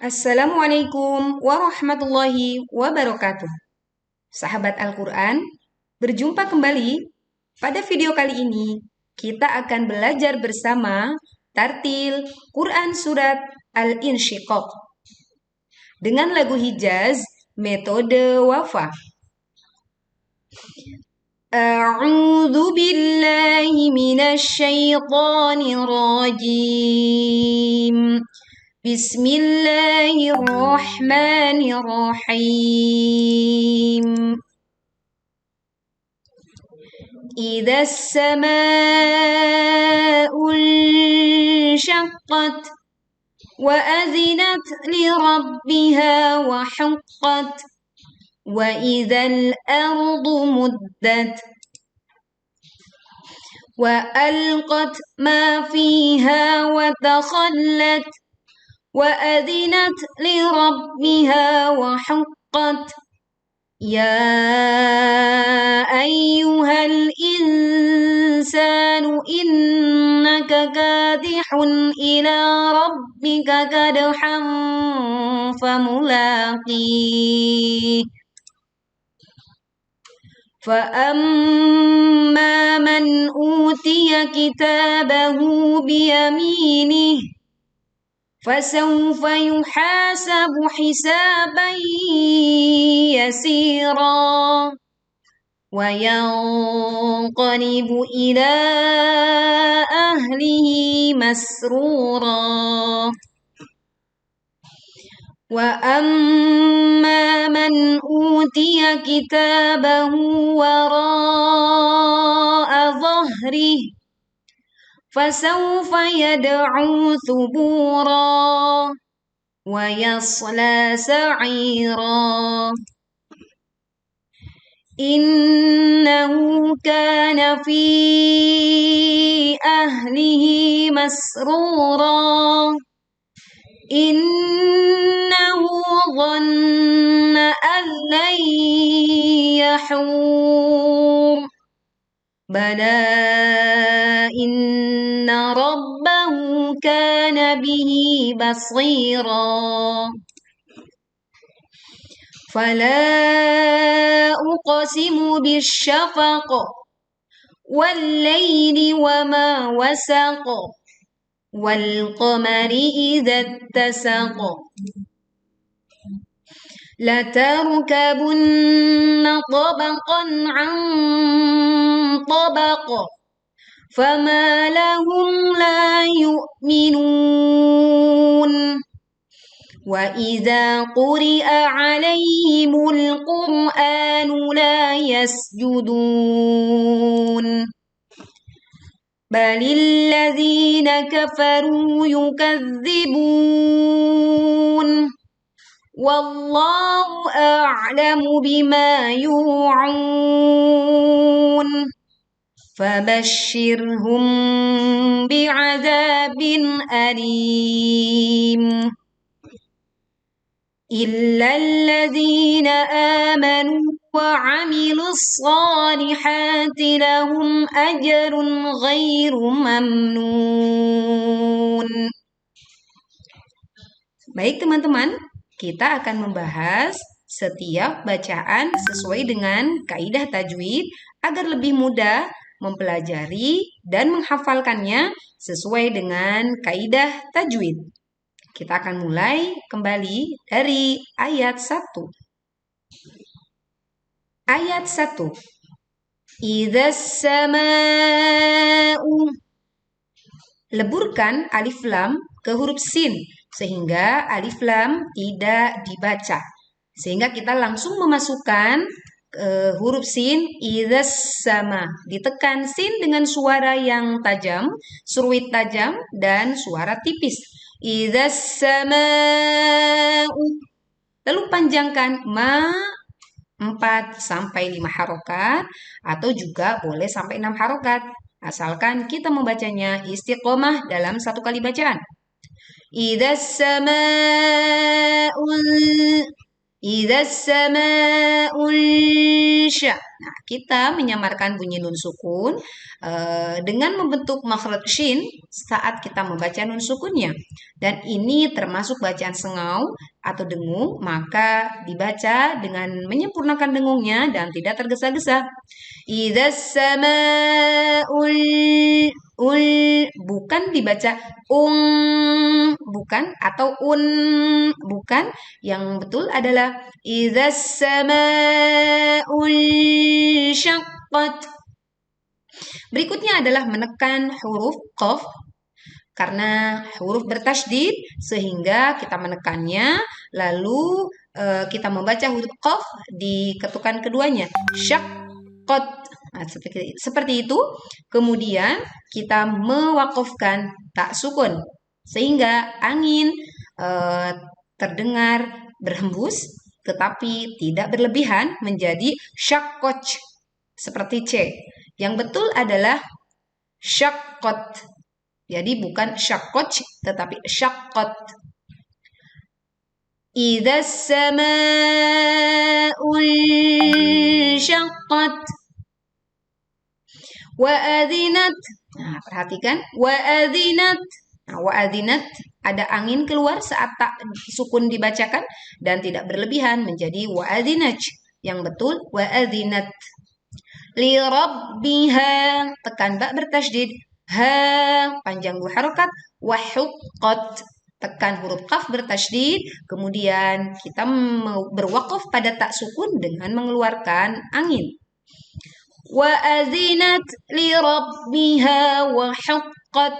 Assalamualaikum warahmatullahi wabarakatuh. Sahabat Al-Quran, berjumpa kembali. Pada video kali ini, kita akan belajar bersama tartil Quran Surat Al-Insyiqaq dengan lagu Hijaz metode Wafa. A'udzu billahi minasy syaithanir rajim. Bismillahirrahmanirrahim. إذا السماء انشقت وأذنت لربها وحقت وإذا الأرض مدت وألقت ما فيها وتخلت وأذنت لربها وحقت يا أيها الإنسان إنك كادح إلى ربك كدحا فملاقيه فأما من أوتي كتابه بيمينه فسوف يحاسب حسابا يسيرا وينقلب إلى أهله مسرورا وأما من أوتي كتابه وراء ظهره فسوف يدعو ثبورا ويصلى سعيرا إنه كان في أهله مسرورا إنه ظن أن لن يحور بلى إن ربه كان به بصيرا فلا أقسم بالشفق والليل وما وسق والقمر إذا اتسق لتركبن طبقا عن طبق فما لهم لا يؤمنون وإذا قرئ عليهم القرآن لا يسجدون بل الذين كفروا يكذبون والله أعلم بما يوعون فبشرهم بعذاب أليم إلا الذين آمنوا وعملوا الصالحات لهم أجر غير ممنون. Baik teman-teman, kita akan membahas setiap bacaan sesuai dengan kaidah tajwid agar lebih mudah mempelajari dan menghafalkannya sesuai dengan kaidah tajwid. Kita akan mulai kembali dari ayat 1. Ayat 1. Idzas sama'u. Leburkan alif lam ke huruf sin sehingga alif lam tidak dibaca. Sehingga kita langsung memasukkan huruf sin idzas sama. Ditekan sin dengan suara yang tajam, seruit tajam dan suara tipis. Idzas sama'u. Lalu panjangkan ma 4 sampai 5 harokat atau juga boleh sampai 6 harokat. Asalkan kita membacanya istiqomah dalam satu kali bacaan. Idzas sama'u. Idzas sama'u. Nah, kita menyamarkan bunyi nun sukun dengan membentuk makhraj shin saat kita membaca nun sukunnya. Dan ini termasuk bacaan sengau atau dengung, maka dibaca dengan menyempurnakan dengungnya dan tidak tergesa-gesa. Idzas samaul bukan dibaca bukan, atau bukan. Yang betul adalah idzas samaul syaqqat. Berikutnya adalah menekan huruf qaf karena huruf bertasydid sehingga kita menekannya, lalu kita membaca huruf qaf di ketukan keduanya, syaqqat. Nah, seperti itu. Kemudian kita mewakafkan tak sukun sehingga angin terdengar berhembus tetapi tidak berlebihan menjadi syaqqat seperti C. Yang betul adalah syaqqat. Jadi bukan syaqqat tetapi syaqqat. Idzas samaa'ul syaqqat wa adzinat. Nah, perhatikan wa adzinat. Nah, wa adzinat ada angin keluar saat tak sukun dibacakan dan tidak berlebihan menjadi wa adzinat. Yang betul wa adzinat. Li rabbiha, tekan ba bertasydid, ha panjang 2 harokat, wa huqqat, tekan huruf qaf bertasydid, kemudian kita berwaqaf pada tak sukun dengan mengeluarkan angin. Wa azinat li rabbiha wa huqqat.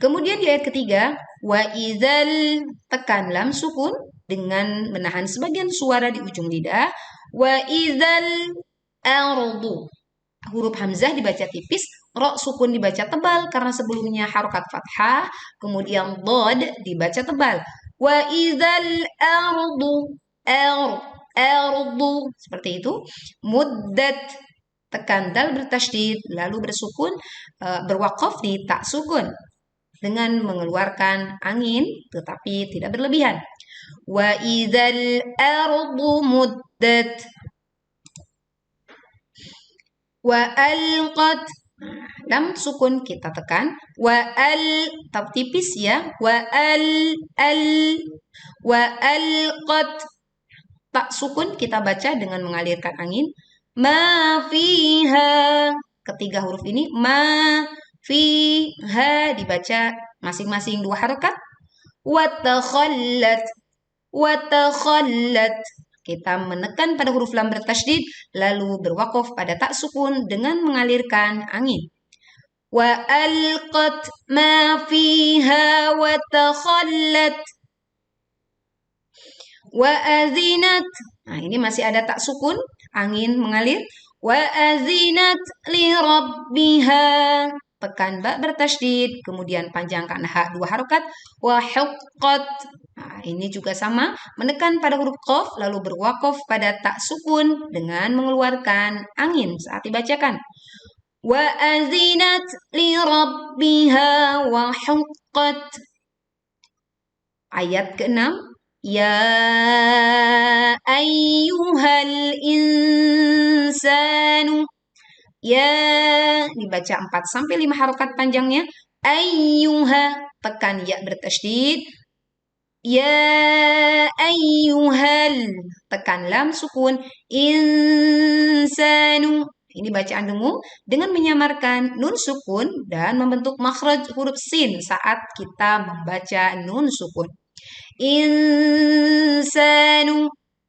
Kemudian di ayat ketiga, wa idzal, tekan lam sukun dengan menahan sebagian suara di ujung lidah. Wa idzal ardu, huruf hamzah dibaca tipis, ro sukun dibaca tebal karena sebelumnya harokat fathah, kemudian dod dibaca tebal. Wa idzal ardu, ardu, seperti itu. Muddat, tekan dal bertasydid lalu bersukun, berwaqaf di tak sukun dengan mengeluarkan angin tetapi tidak berlebihan. Wa idzal ardu muddat. Wa alqat, lam sukun kita tekan, wa al tipis ya, wa alqat, tak sukun kita baca dengan mengalirkan angin, ma fiha, ketiga huruf ini ma fiha dibaca masing-masing 2 harokat, wa takhallat, kita menekan pada huruf lam bertasydid lalu berwaqaf pada tak sukun dengan mengalirkan angin. Wa alqat ma fiha wa takhallat. Wa azinat. Nah, ini masih ada tak sukun, angin mengalir. Wa azinat li rabbiha. Tekan ba bertasydid, kemudian panjangkan ha 2 harokat. Wa huqqat. Nah, ini juga sama, menekan pada huruf qaf lalu berwaqaf pada tak sukun dengan mengeluarkan angin saat dibacakan. Wa azinat li rabbiha wa huqqat. Ayat ke-6, ya ayyuhal insanu. Ya dibaca 4 sampai 5 harokat panjangnya. Ayyuha, tekan ya bertasydid. Ya ayyuhal, tekan lam sukun. Insanu, ini bacaan dengung dengan menyamarkan nun sukun dan membentuk makhraj huruf sin saat kita membaca nun sukun. Insanu,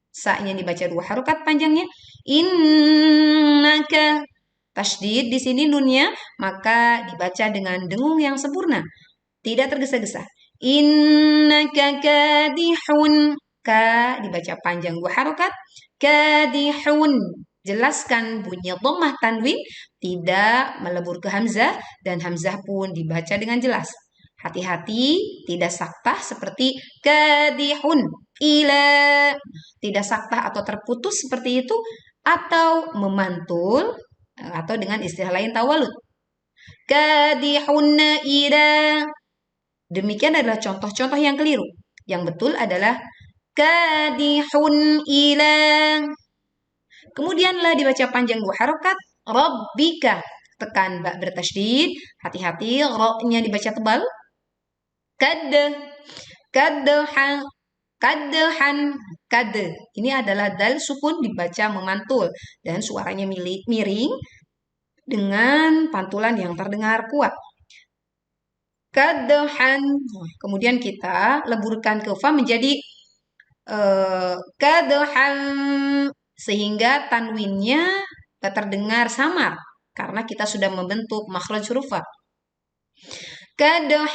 sa-nya dibaca 2 harokat panjangnya. Innaka, tasydid di sini nunnya, maka dibaca dengan dengung yang sempurna, tidak tergesa-gesa. Innaka kadihun, ka dibaca panjang 2 harokat, kadihun, jelaskan bunyi dhammah tanwin tidak melebur ke hamzah dan hamzah pun dibaca dengan jelas. Hati-hati tidak saktah seperti kadihun ila, tidak saktah atau terputus seperti itu, atau memantul atau dengan istilah lain tawalud. Kadihun ila. Demikian adalah contoh-contoh yang keliru. Yang betul adalah kadihun ila. Kemudian la dibaca panjang 2 harokat. Rabbika. Tekan ba bertasydid. Hati-hati, ro-nya dibaca tebal. Kad. Kadhan. Kadhan. Kad. Ini adalah dal sukun dibaca memantul. Dan suaranya miring dengan pantulan yang terdengar kuat. Kadhan. Kemudian kita leburkan ke fa menjadi kadhan, sehingga tanwinnya terdengar samar karena kita sudah membentuk makhraj huruf fa. Kadhan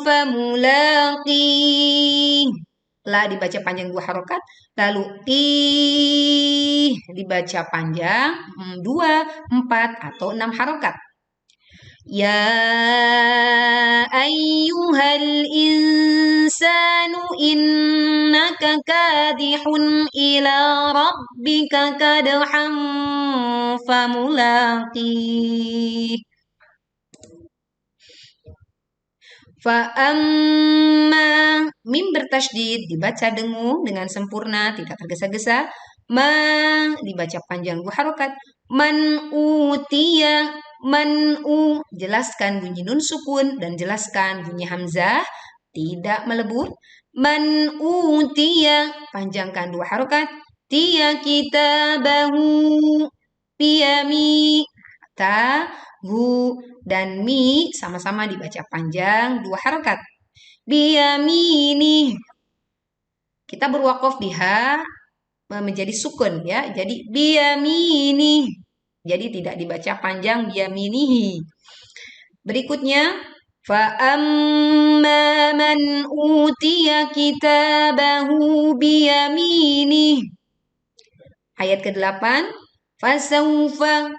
famulaqi. La dibaca panjang 2 harokat, lalu dibaca panjang 2, 4 atau 6 harokat. Ya ayyuhal insanu innaka kadihun ila rabbika kadhan famulaqih. Fa'amma, mim bertasydid dibaca dengung dengan sempurna, tidak tergesa-gesa. Ma dibaca panjang 2 harokat. Man utiya, jelaskan bunyi nun sukun dan jelaskan bunyi hamzah, tidak melebur. Man utiya, panjangkan 2 harokat. Tiya kitabahu, biyami, hu dan mi sama-sama dibaca panjang 2 harokat. Biyamini. Kita berwakaf di ha menjadi sukun ya. Jadi biyamini. Jadi tidak dibaca panjang biyaminihi. Berikutnya fa'amma man utiya kitabahu biyamini. Ayat ke-8 fasawfa.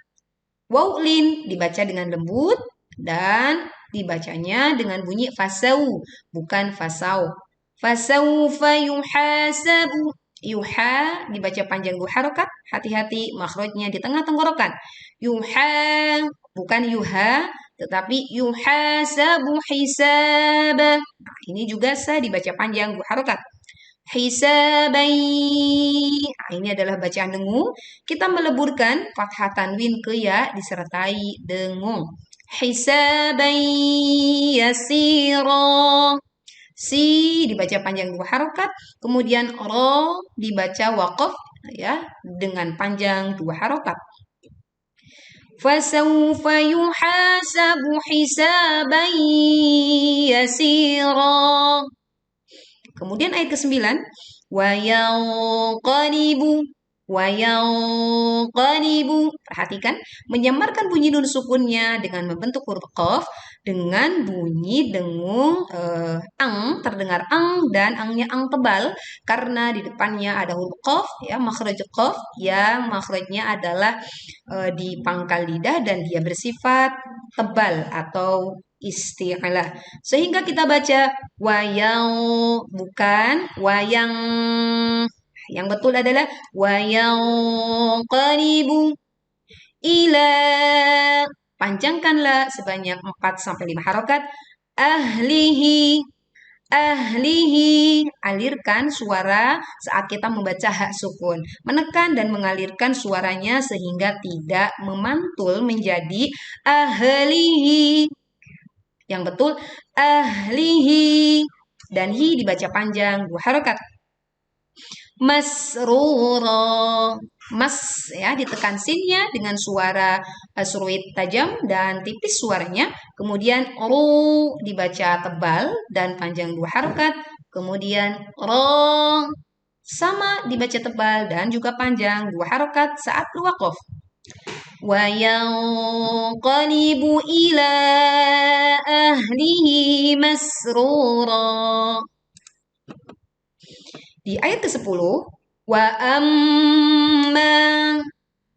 Wawlin dibaca dengan lembut dan dibacanya dengan bunyi fasau, bukan fasau. Fasaufa yuhasabu. Yuha dibaca panjang 2 harokat. Hati-hati makhrajnya di tengah tenggorokan. Yuha, bukan yuha, tetapi yuhasabu hisaba. Nah, ini juga sa dibaca panjang 2 harokat. Hisabai. Nah, ini adalah bacaan dengung. Kita meleburkan fathah tanwin ke ya disertai dengung. Hisabai yasira. Si dibaca panjang 2 harokat. Kemudian ro dibaca waqaf ya dengan panjang 2 harokat. Fasawfa yuhasabu hisabai yasira. Kemudian ayat ke-9, wayanqalibu. Perhatikan, menyamarkan bunyi nun sukunnya dengan membentuk huruf qaf dengan bunyi dengung ang, terdengar ang dan angnya ang tebal karena di depannya ada huruf qaf ya, makhraj qaf yang makhrajnya adalah di pangkal lidah dan dia bersifat tebal atau isti'alah. Sehingga kita baca wayang, bukan wayang. Yang betul adalah wayang qalibu ila. Panjangkanlah sebanyak 4-5 harokat. Ahlihi. Ahlihi. Alirkan suara saat kita membaca hak sukun. Menekan dan mengalirkan suaranya sehingga tidak memantul menjadi ahlihi. Yang betul ahlihi. Dan hi dibaca panjang 2 harokat. Masrura. Mas ya ditekan sinnya dengan suara suruit tajam dan tipis suaranya. Kemudian ru dibaca tebal dan panjang 2 harokat. Kemudian ro sama dibaca tebal dan juga panjang 2 harokat saat waqaf. وَيَنْقَلِبُ إِلَى أَهْلِهِ مَسْرُورًا. Di ayat ke-10, وَأَمَّا,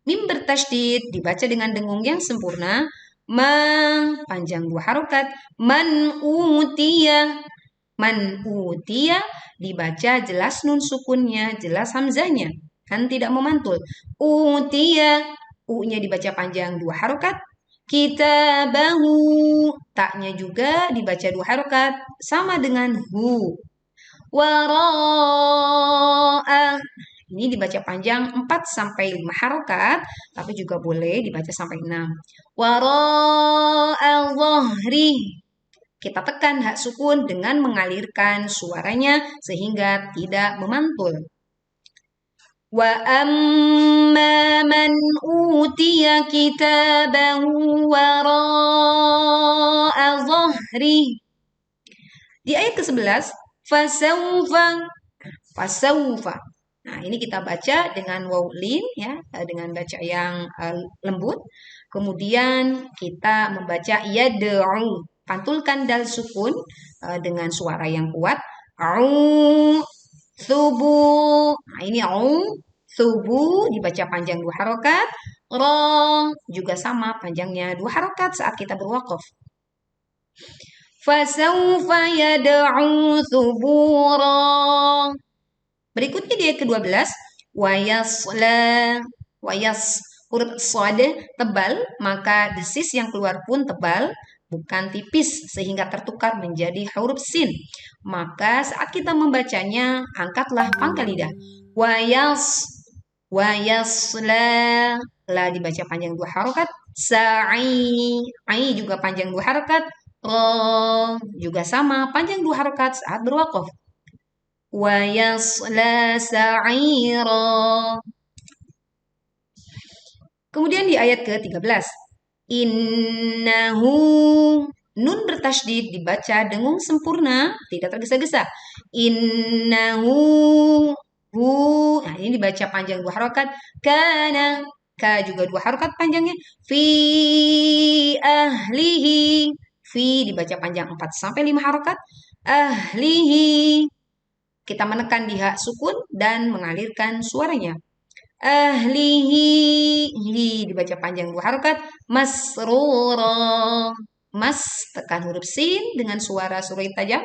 mim bertasydid dibaca dengan dengung yang sempurna. Ma panjang 2 harokat. Man utiya dibaca jelas nun sukunnya, jelas hamzanya, kan tidak memantul. Utiya, u-nya dibaca panjang 2 harokat. Kitabahu, taknya juga dibaca 2 harokat sama dengan hu. Wara'a, Ini dibaca panjang 4 sampai 5 harokat, tapi juga boleh dibaca sampai 6. Wara'a dhahri. Kita tekan hak sukun dengan mengalirkan suaranya sehingga tidak memantul. Wa amma man utiya kitabahu wara'a dhahri. Di ayat ke-11, fasawfa. Nah, ini kita baca dengan waw lin ya, dengan baca yang lembut. Kemudian kita membaca yad'u, pantulkan dal sukun dengan suara yang kuat. Au subuh. Nah, ini au subuh dibaca panjang 2 harokat. Ra juga sama panjangnya 2 harokat saat kita berwaqaf. Fasawfa yad'u thubura. Berikutnya di ayat ke-12, wayas huruf shad tebal, maka desis yang keluar pun tebal, bukan tipis sehingga tertukar menjadi huruf sin. Maka saat kita membacanya, angkatlah pangkal lidah. Wayasla, la dibaca panjang 2 harokat. Ai juga panjang 2 harokat. Ro juga sama panjang 2 harokat saat berwaqaf. Wa yasla sa'ira. Kemudian di ayat ke-13, innahu, nun bertasydid dibaca dengung sempurna, tidak tergesa-gesa. Innahu hu. Nah, ini dibaca panjang 2 harokat. Kana, ka juga 2 harokat panjangnya. Fi ahlihi. Fi dibaca panjang 4 sampai 5 harokat. Ahlihi. Kita menekan di hak sukun dan mengalirkan suaranya. Ahlihi. Hi dibaca panjang 2 harokat. Masrura. Mas tekan huruf sin dengan suara surui tajam.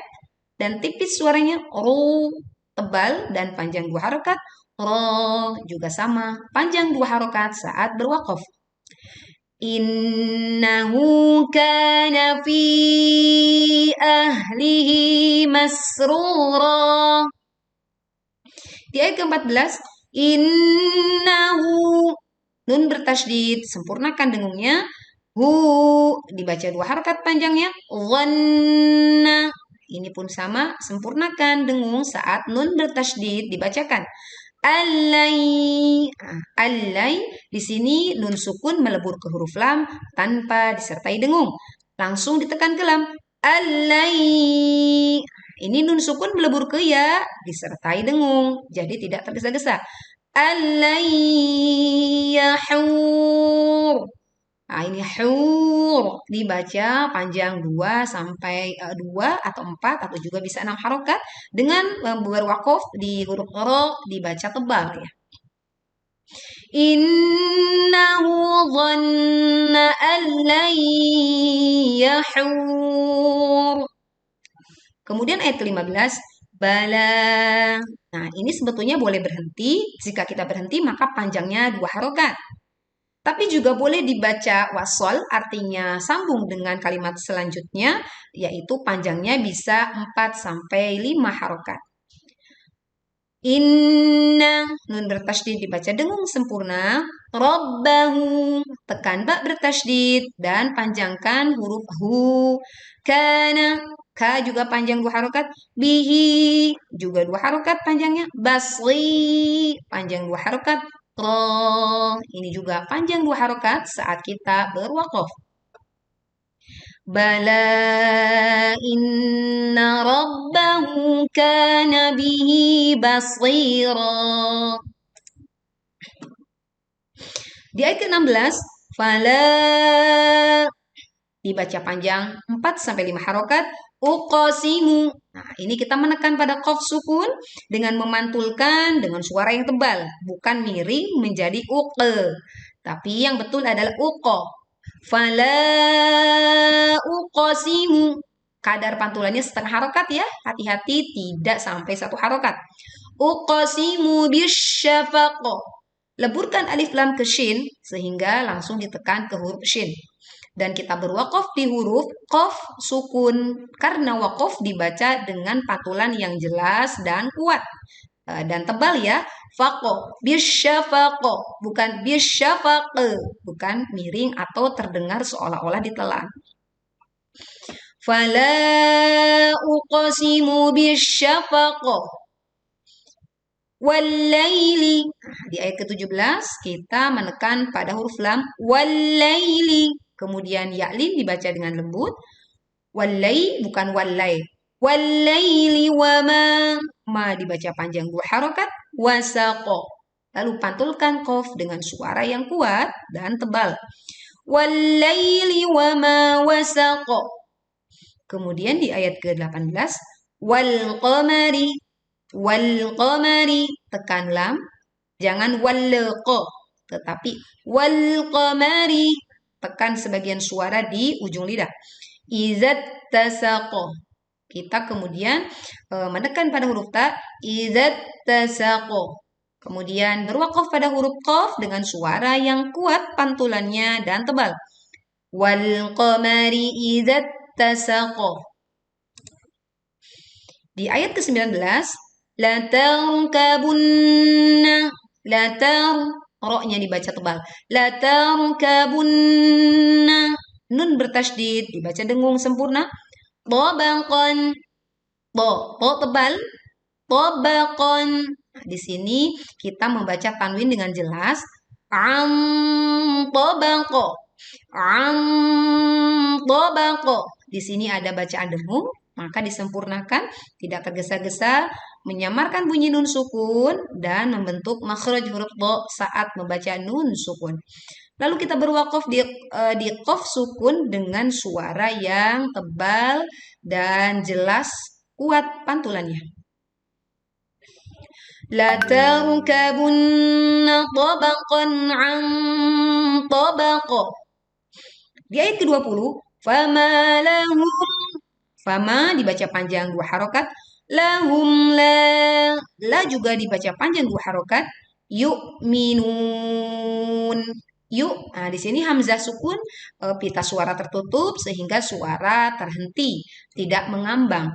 Dan tipis suaranya. Ru tebal dan panjang 2 harokat. Ro juga sama panjang 2 harokat saat berwaqaf. Innahu kana fi ahlihi masrura. Di ayat ke-14, innahu, nun bertasydid, sempurnakan dengungnya. Hu dibaca 2 harokat panjangnya. Dhanna, ini pun sama, sempurnakan dengung saat nun bertasydid dibacakan. Allai di sini nun sukun melebur ke huruf lam tanpa disertai dengung. Langsung ditekan ke lam. Allai. Ini nun sukun melebur ke ya disertai dengung. Jadi tidak tergesa-gesa. Allai yahur. Nah, ini hur dibaca panjang 2 sampai 2 atau 4 atau juga bisa 6 harokat dengan berwaqaf di huruf ro dibaca tebal ya. Innahu dhanna an lan yahur. Kemudian ayat ke-15, bala. Nah, ini sebetulnya boleh berhenti. Jika kita berhenti maka panjangnya 2 harokat. Tapi juga boleh dibaca wasol, artinya sambung dengan kalimat selanjutnya, yaitu panjangnya bisa 4 sampai 5 harokat. Inna, nun bertasydid dibaca dengung sempurna. Rabbahu, tekan ba bertasydid dan panjangkan huruf hu. Kana, ka juga panjang 2 harokat. Bihi, juga 2 harokat panjangnya. Basri, panjang 2 harokat. Ini juga panjang 2 harokat saat kita berwaqaf. Bala inna rabbahu kana bihi basira. Di ayat ke-16, fala dibaca panjang 4 sampai 5 harokat. Uqasimu. Nah, ini kita menekan pada qaf sukun dengan memantulkan dengan suara yang tebal, bukan miring menjadi uqe. Tapi yang betul adalah uqo. Fala uqasimu. Kadar pantulannya setengah harokat ya. Hati-hati tidak sampai 1 harokat. Uqasimu bisyafaqo. Leburkan alif lam ke shin sehingga langsung ditekan ke huruf shin. Dan kita berwaqaf di huruf qaf sukun karena waqaf dibaca dengan pantulan yang jelas dan kuat. dan tebal ya. Faqo, bisyafaqo, bukan bisyafaqe, bukan miring atau terdengar seolah-olah ditelan. Fala uqsimu bisyafaqo wal-laili. Di ayat ke-17 kita menekan pada huruf lam wal-laili. Kemudian ya'lin dibaca dengan lembut. Wallai bukan wallai. Wal-laili wa ma dibaca panjang 2 harokat. Wasaqo. Lalu pantulkan qaf dengan suara yang kuat dan tebal. Wal-laili wa ma wasaqo. Kemudian di ayat ke-18 wal qamari tekan lam, jangan walqa, tetapi wal qamari tekan sebagian suara di ujung lidah. Izat tasaqo. Kita kemudian menekan pada huruf ta, izat tasaqo. Kemudian berwaqaf pada huruf qaf dengan suara yang kuat pantulannya dan tebal. Wal qamari izat tasaqo. Di ayat ke-19 la tarkabunna, ro-nya dibaca tebal. La tarkabunna, nun bertasydid dibaca dengung sempurna. Tabaqan, to tebal. Tabaqan. Di sini kita membaca tanwin dengan jelas. Tabaqo. Tabaqo. Di sini ada bacaan dengung, maka disempurnakan, tidak tergesa-gesa, menyamarkan bunyi nun sukun dan membentuk makhraj huruf do saat membaca nun sukun. Lalu kita berwaqaf di qaf sukun dengan suara yang tebal dan jelas, kuat pantulannya. La tarkabunna tabaqan an tabaqo. Di ayat ke-20 fama lahum, fama dibaca panjang 2 harokat. Lahum la juga dibaca panjang 2 harokat. Yu'minun. Nah, di sini hamzah sukun, pita suara tertutup sehingga suara terhenti, tidak mengambang.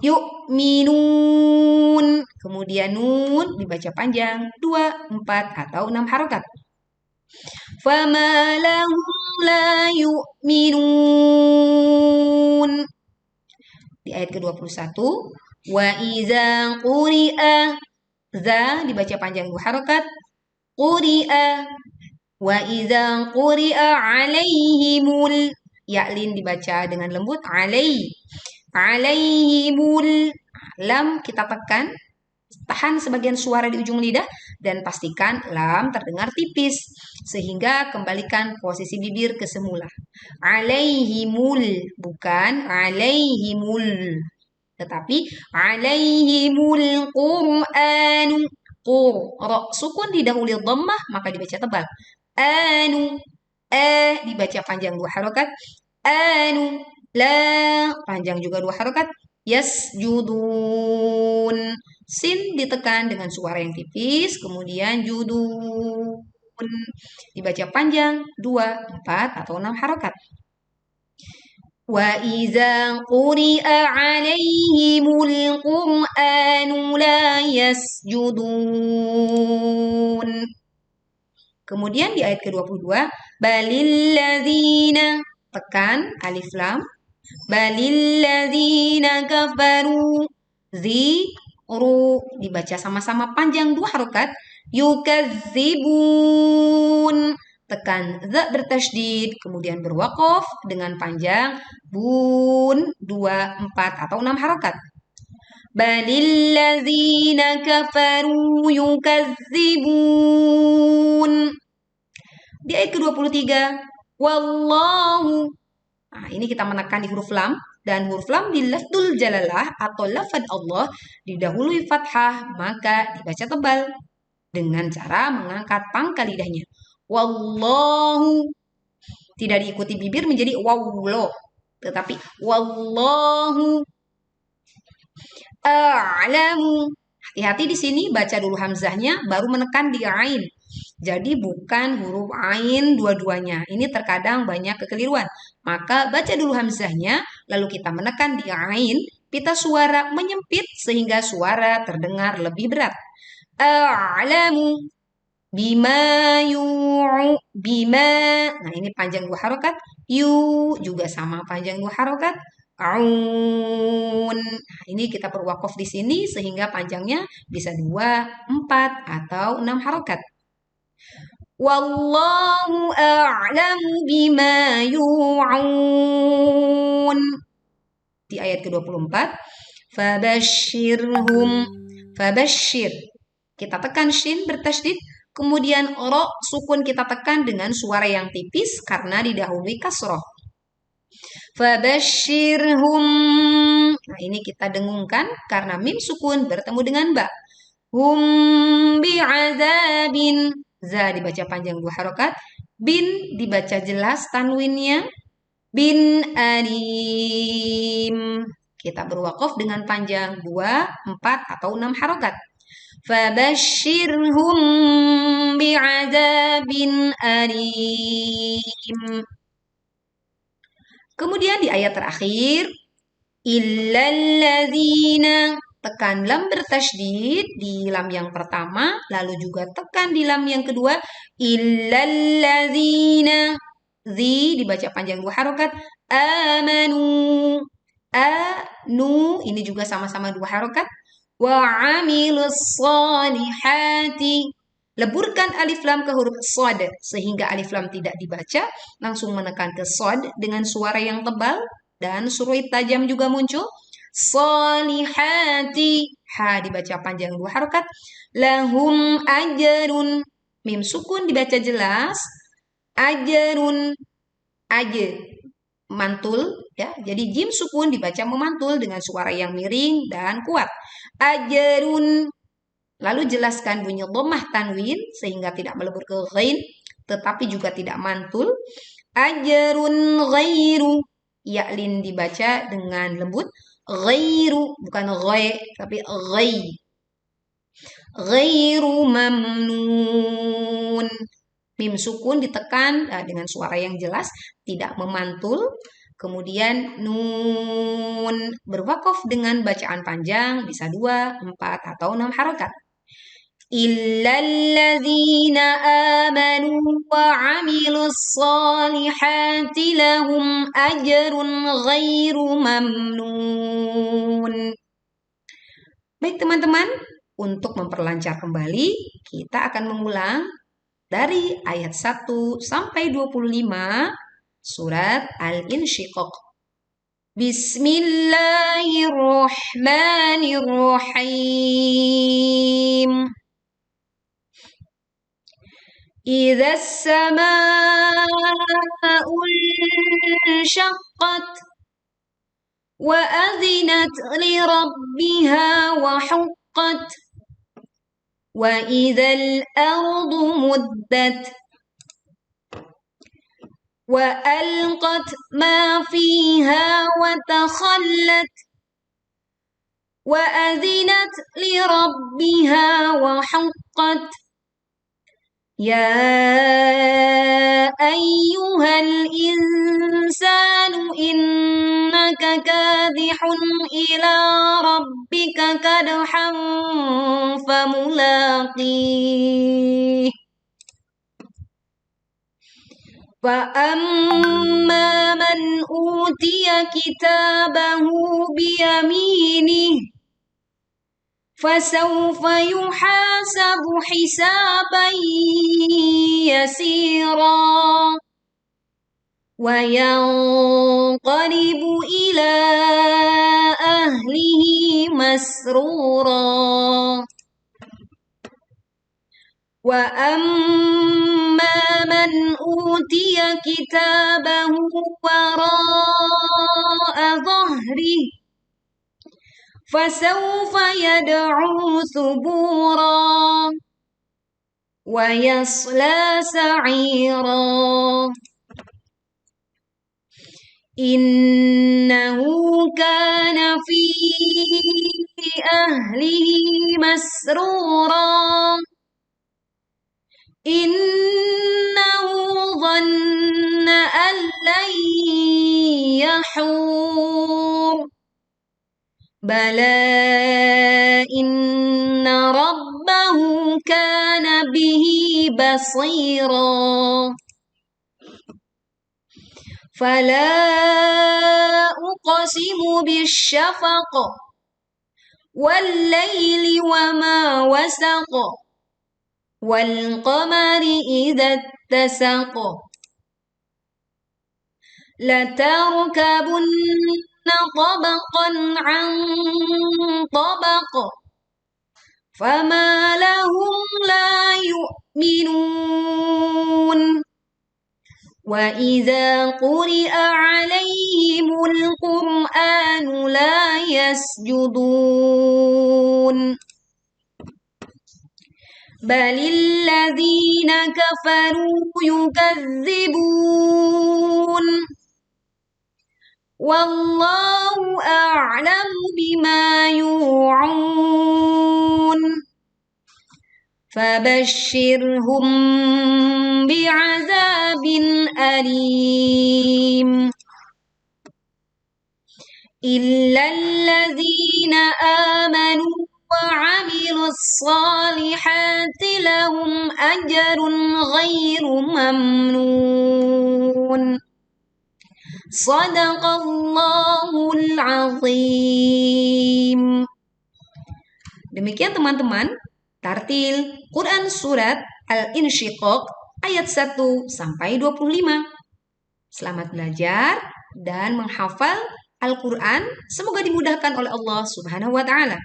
Yu'minun. Kemudian nun dibaca panjang 2, 4 atau 6 harokat. Fama lahum la yu'minun. Di ayat ke-21 wa iza quri'a, za dibaca panjang 2 harokat. Quri'a, wa iza quri'a alaihimul, ya'lin dibaca dengan lembut. Alaihimul, lam kita tekan, tahan sebagian suara di ujung lidah dan pastikan lam terdengar tipis sehingga kembalikan posisi bibir ke semula. Alaihimul, bukan alaihimul, tetapi alaihimul qur'anu. Ro sukun didahului dhammah maka dibaca tebal. Anu, dibaca panjang 2 harokat. Anu, la panjang juga 2 harokat. Yasjudun, sin ditekan dengan suara yang tipis, kemudian judun dibaca panjang 2, 4 atau 6 harokat. Wa iza quri'a alaihimul qur'anu la yasjudun. Kemudian di ayat ke-22 balil ladzina, tekan alif lam. Balil ladzina kafaru, ru dibaca sama-sama panjang 2 harokat. Yukadzibun, tekan za bertasydid, kemudian berwaqaf dengan panjang bun 2, 4 atau 6 harokat. Balil ladzina kafaru yukadzibun. Di ayat ke-23 wallahu. Nah, ini kita menekan di huruf lam, dan huruf lam di lafdzul jalalah atau lafad Allah didahului fathah, maka dibaca tebal dengan cara mengangkat pangkal lidahnya. Wallahu, tidak diikuti bibir menjadi wawlo, tetapi wallahu a'lamu. Hati-hati di sini, baca dulu hamzahnya baru menekan di ain. Jadi bukan huruf ain dua-duanya. Ini terkadang banyak kekeliruan. Maka baca dulu hamzahnya, lalu kita menekan di ain, pita suara menyempit sehingga suara terdengar lebih berat. A'lamu bima bima. Nah, ini panjang 2 harokat. Yu juga sama panjang 2 harokat. Aun. Nah, ini kita berwakaf di sini sehingga panjangnya bisa 2, 4 atau 6 harokat. Wallahu a'lamu bima yu'un. Di ayat ke-24, fabashir. Kita tekan shin bertasydid, kemudian ro sukun kita tekan dengan suara yang tipis karena didahului kasroh. Fabashirhum. Nah, ini kita dengungkan karena mim sukun bertemu dengan ba. Hum bi'adzabin. Za dibaca panjang 2 harokat. Bin dibaca jelas tanwinnya. Bin alim. Kita berwakaf dengan panjang 2, 4 atau 6 harokat. Fabashirhum bi'adzabin alim. Kemudian di ayat terakhir, illalladzina, tekan lam bertasydid di lam yang pertama, lalu juga tekan di lam yang kedua, illalladzina, zi dibaca panjang 2 harokat, amanu, anu, ini juga sama-sama 2 harokat, wa amilus solihati. Leburkan alif lam ke huruf shad sehingga alif lam tidak dibaca, langsung menekan ke shad dengan suara yang tebal dan suruh tajam juga muncul. Solihati, ha dibaca panjang 2 harokat. Lahum ajarun, mim sukun dibaca jelas. Ajarun, aje mantul ya. Jadi jim sukun dibaca memantul dengan suara yang miring dan kuat. Ajarun. Lalu jelaskan bunyi dhammah tanwin sehingga tidak melebur ke ghain tetapi juga tidak mantul. Ajrun ghairu, ya'lin dibaca dengan lembut. Ghairu bukan ghai tapi ghai. Ghairu mamnun. Mim sukun ditekan dengan suara yang jelas, tidak memantul. Kemudian nun berwakaf dengan bacaan panjang bisa 2, 4 atau 6 harokat. Illalladzina amanu wa 'amilus solihati lahum ajrun ghairu mamnun. Baik teman-teman, untuk memperlancar kembali, kita akan mengulang dari ayat 1 sampai 25 surat Al-Insyiqaq. Bismillahirrahmanirrahim. إذا السماء انشقت وأذنت لربها وحقت وإذا الأرض مدت وألقت ما فيها وتخلت وأذنت لربها وحقت يا أيها الإنسان إنك كادح إلى ربك كدحا فملاقيه فأما من أوتي كتابه بيمينه فسوف يحاسب حسابا يسيرا وينقلب إلى أهله مسرورا وأما من أوتي كتابه وراء ظهره فسوف يدعو ثبورا ويصلى سعيرا إنه كان في أهله مسرورا إنه ظن أن لن يحور بلى إن ربه كان به بصيرا فلا أقسم بالشفق والليل وما وسق والقمر إذا اتسق لتركبن طبقا عن طبق فما لهم لا يؤمنون وإذا قرئ عليهم القرآن لا يسجدون بل الذين كفروا يكذبون والله أعلم بما يوعون فبشرهم بعذاب أليم إلا الذين آمنوا وعملوا الصالحات لهم أجر غير ممنون صدق الله العظيم. Demikian teman-teman, tartil Quran Surat Al-Insyiqaq ayat 1 sampai 25. Selamat belajar dan menghafal Al-Quran. Semoga dimudahkan oleh Allah Subhanahu wa Ta'ala.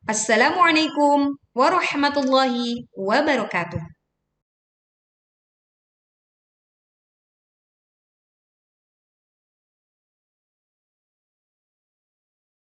Assalamualaikum warahmatullahi wabarakatuh.